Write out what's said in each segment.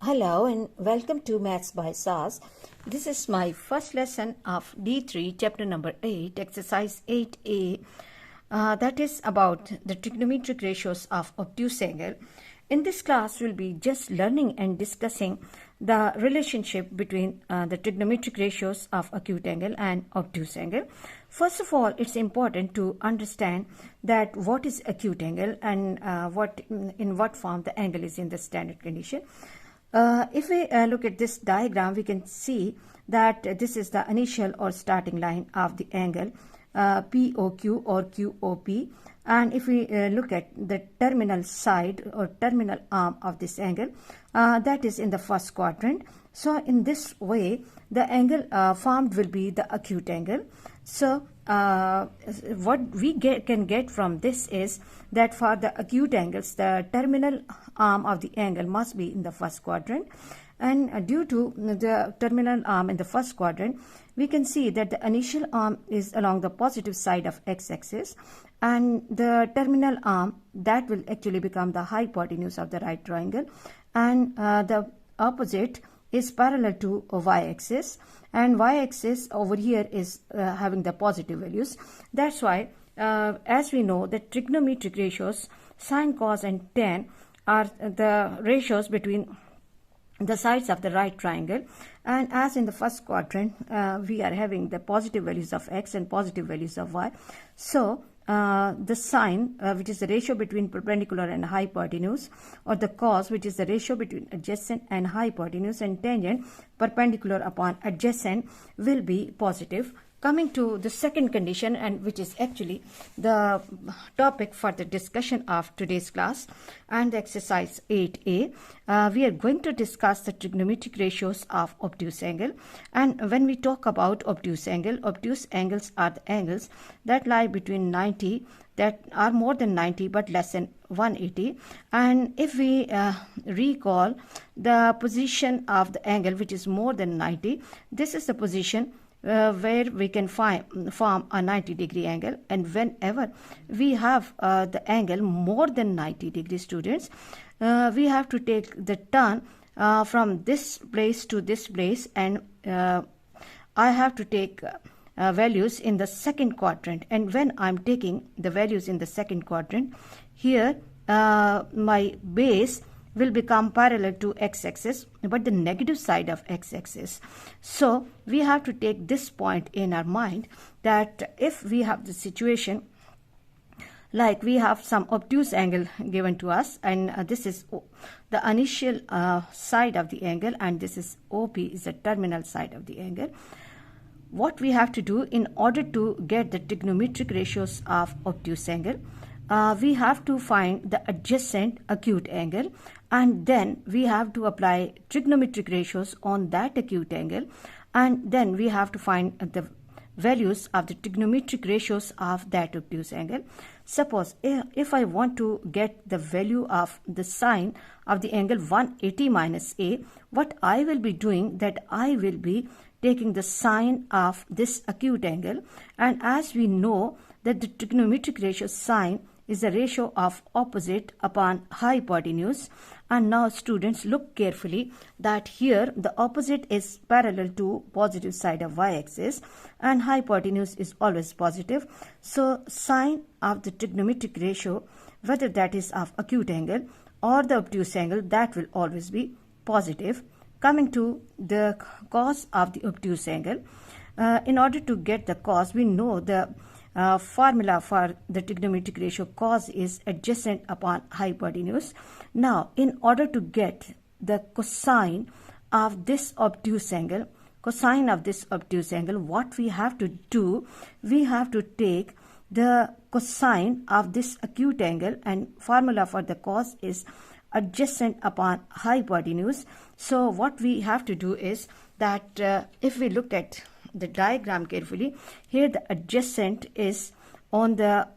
Hello and welcome to Maths by SAS. This is my first lesson of D3, chapter number 8, exercise 8a. That is about the trigonometric ratios of obtuse angle. In this class, we'll be just learning and discussing the relationship between the trigonometric ratios of acute angle and obtuse angle. First of all, it's important to understand that what is acute angle and in what form the angle is in the standard condition. If we look at this diagram, we can see that this is the initial or starting line of the angle POQ or QOP. And if we look at the terminal side or terminal arm of this angle, that is in the first quadrant. So in this way, the angle formed will be the acute angle. So what we can get from this is that for the acute angles, the terminal arm of the angle must be in the first quadrant. And due to the terminal arm in the first quadrant, we can see that the initial arm is along the positive side of x-axis, and the terminal arm that will actually become the hypotenuse of the right triangle, and the opposite is parallel to y-axis, and y-axis over here is having the positive values. That's why as we know that trigonometric ratios sine, cos and tan are the ratios between the sides of the right triangle, and as in the first quadrant we are having the positive values of x and positive values of y. So the sine, which is the ratio between perpendicular and hypotenuse, or the cos, which is the ratio between adjacent and hypotenuse, and tangent, perpendicular upon adjacent, will be positive. Coming to the second condition, and which is actually the topic for the discussion of today's class and exercise 8a, we are going to discuss the trigonometric ratios of obtuse angle. And when we talk about obtuse angles are the angles that lie between 90, that are more than 90 but less than 180. And if we recall the position of the angle which is more than 90, this is the position where we can form a 90-degree angle. And whenever we have the angle more than 90 degrees, students, we have to take the turn from this place to this place, and I have to take values in the second quadrant. And when I'm taking the values in the second quadrant, here my base will become parallel to x-axis but the negative side of x-axis. So we have to take this point in our mind, that if we have the situation like we have some obtuse angle given to us, and this is the initial side of the angle, and this is OP is the terminal side of the angle. What we have to do in order to get the trigonometric ratios of obtuse angle, we have to find the adjacent acute angle, and then we have to apply trigonometric ratios on that acute angle, and then we have to find the values of the trigonometric ratios of that obtuse angle. Suppose if I want to get the value of the sine of the angle 180 minus a, what I will be doing, that I will be taking the sine of this acute angle, and as we know that the trigonometric ratio sine is the ratio of opposite upon hypotenuse. And now students, look carefully that here the opposite is parallel to positive side of y-axis and hypotenuse is always positive. So sine of the trigonometric ratio, whether that is of acute angle or the obtuse angle, that will always be positive. Coming to the cos of the obtuse angle, in order to get the cos, we know the formula for the trigonometric ratio cos is adjacent upon hypotenuse. Now, in order to get the cosine of this obtuse angle, what we have to do, we have to take the cosine of this acute angle, and formula for the cos is adjacent upon hypotenuse. So what we have to do is that if we look at the diagram carefully, here the adjacent is on the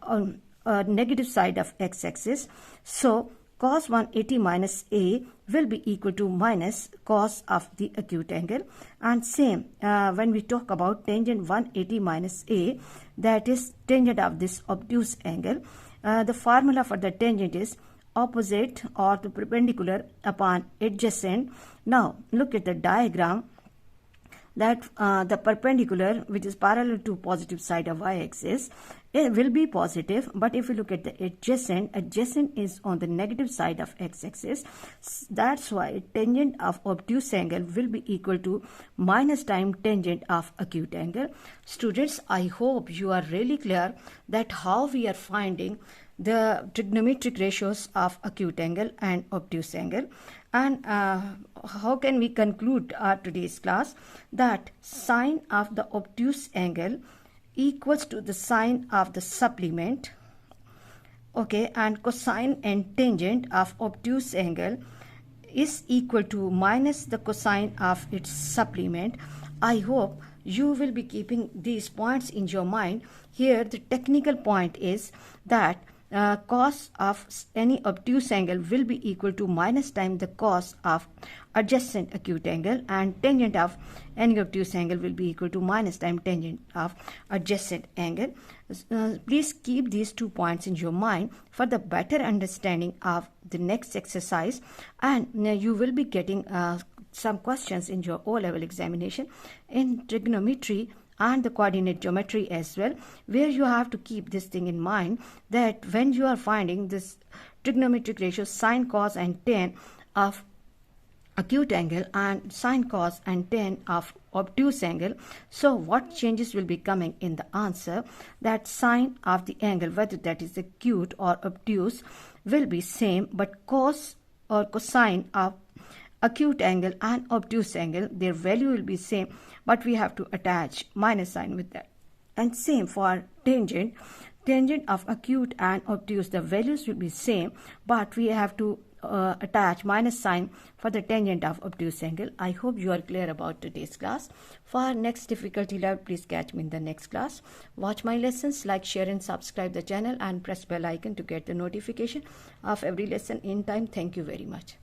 negative side of x-axis. So cos 180 minus a will be equal to minus cos of the acute angle. And same when we talk about tangent 180 minus a, that is tangent of this obtuse angle. The formula for the tangent is opposite or the perpendicular upon adjacent. Now look at the diagram that the perpendicular, which is parallel to positive side of y-axis, it will be positive, but if you look at the adjacent is on the negative side of x-axis. That's why tangent of obtuse angle will be equal to minus time tangent of acute angle. Students, I hope you are really clear that how we are finding the trigonometric ratios of acute angle and obtuse angle. And how can we conclude our today's class? That sine of the obtuse angle equals to the sine of the supplement, okay, and cosine and tangent of obtuse angle is equal to minus the cosine of its supplement. I hope you will be keeping these points in your mind. Here the technical point is that cos of any obtuse angle will be equal to minus time the cos of adjacent acute angle, and tangent of any obtuse angle will be equal to minus time tangent of adjacent angle. Please keep these 2 points in your mind for the better understanding of the next exercise, and you will be getting some questions in your O-level examination in trigonometry and the coordinate geometry as well, where you have to keep this thing in mind, that when you are finding this trigonometric ratio sine, cos and tan of acute angle and sine, cos and tan of obtuse angle, so what changes will be coming in the answer? That sine of the angle, whether that is acute or obtuse, will be same, but cos or cosine of acute angle and obtuse angle, their value will be same, but we have to attach minus sign with that. And same for tangent of acute and obtuse, the values will be same, but we have to attach minus sign for the tangent of obtuse angle. I hope you are clear about today's class. For next difficulty level, please catch me in the next class. Watch my lessons, like, share and subscribe the channel, and press bell icon to get the notification of every lesson in time. Thank you very much.